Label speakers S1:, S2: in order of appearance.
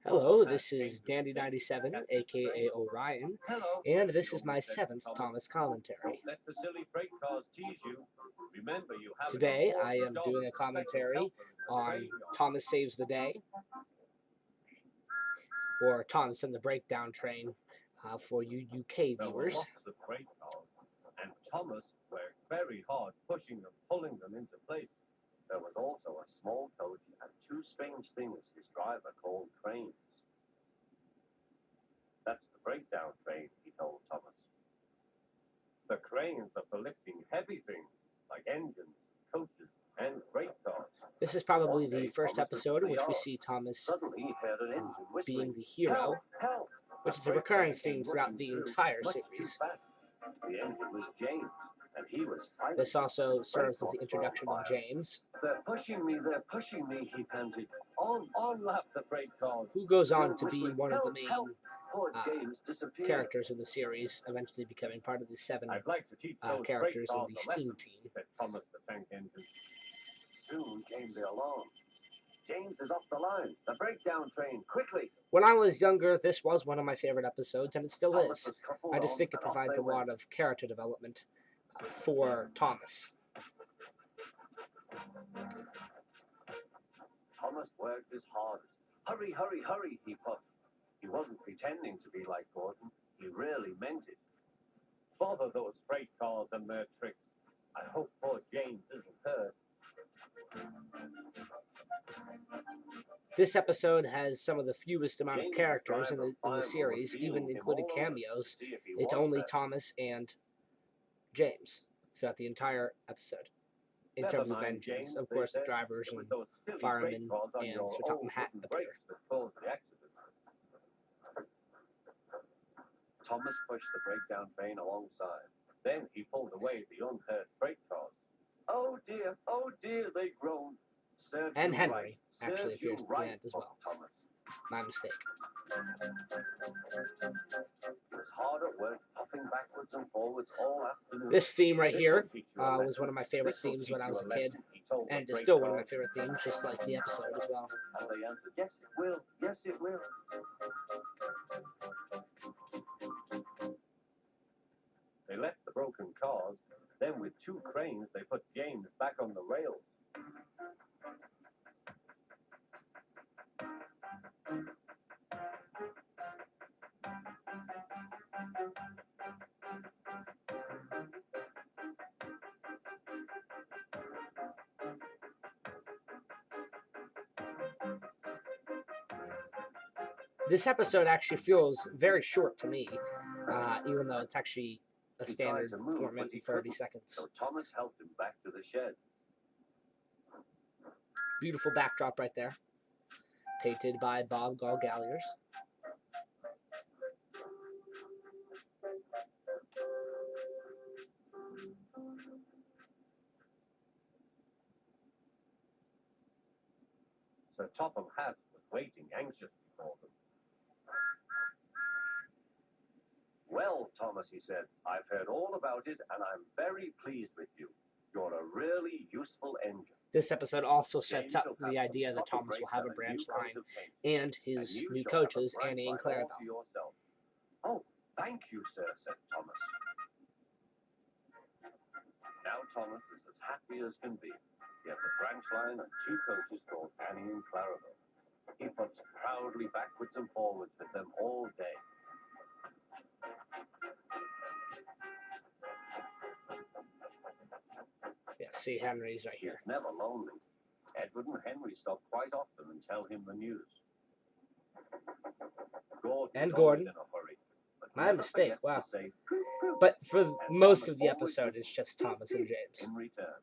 S1: Hello, this is Dandy97, aka Orion, and this is my 7th Thomas commentary. Today I am doing a commentary on Thomas Saves the Day, or Thomas and the Breakdown Train for you UK viewers.
S2: And Thomas worked very hard pushing them, pulling them into place. There was also a small coach and two strange things his driver called cranes. That's the breakdown train, he told Thomas. The cranes are for lifting heavy things like engines, coaches, and freight cars.
S1: This is probably the first episode in which we see Thomas being the hero, which is a recurring theme throughout the entire series.
S2: The engine was James, and he was fighting.
S1: This also serves as the introduction of James.
S2: They're pushing me, he panted. On lap the freight cars.
S1: Who goes on to be one of the main characters in the series, eventually becoming part of the 7 characters in the Steam Team.
S2: Said Thomas the tank engine. Soon came the alarm. James is off the line. The breakdown train, quickly.
S1: When I was younger, this was one of my favorite episodes, and it still is. I just think it provides a lot of character development for Thomas.
S2: Thomas worked his hardest. Hurry, hurry, hurry, he puffed. He wasn't pretending to be like Gordon. He really meant it. Bother those freight cars and their tricks. I hope poor James isn't hurt.
S1: This episode has some of the fewest amount of characters in the series, even including cameos. It's only Thomas and James throughout the entire episode. In terms of engines, of course, the drivers and firemen and Sir Topham Hatt appear.
S2: Thomas pushed the breakdown train alongside. Then he pulled away the unhurt freight cars. Oh dear, they groaned.
S1: And Henry actually appears at the end as well.
S2: Thomas.
S1: My mistake.
S2: He was hard at work, puffing backwards and forwards all afternoon.
S1: This theme right here was one of my favorite themes when I was a kid, and it's still one of my favorite themes, just like the episode as well.
S2: And they answered, yes it will, yes it will. They left the broken cars. Then with 2 cranes, they put James back on the rails.
S1: This episode actually feels very short to me, even though it's actually a standard 4 minutes and 30 seconds.
S2: So Thomas helped him back to the shed.
S1: Beautiful backdrop right there, painted by Bob Galgaliers.
S2: Sir Topham Hatt was waiting anxiously for them. Well, Thomas, he said, I've heard all about it, and I'm very pleased with you. You're a really useful engine.
S1: This episode also sets up the idea that Thomas will have a branch line and his new coaches, Annie and Clarabelle.
S2: Oh, thank you, sir, said Thomas. Now Thomas is as happy as can be. He has a branch line and 2 coaches called Annie and Clarabelle. He puts proudly backwards and forwards with them all day.
S1: Yeah, see, Henry's right here.
S2: He's never lonely. Edward and Henry stop quite often and tell him the news.
S1: Gordon.
S2: In a hurry,
S1: my mistake, wow. But for most of the episode, it's just Thomas and James.
S2: In return.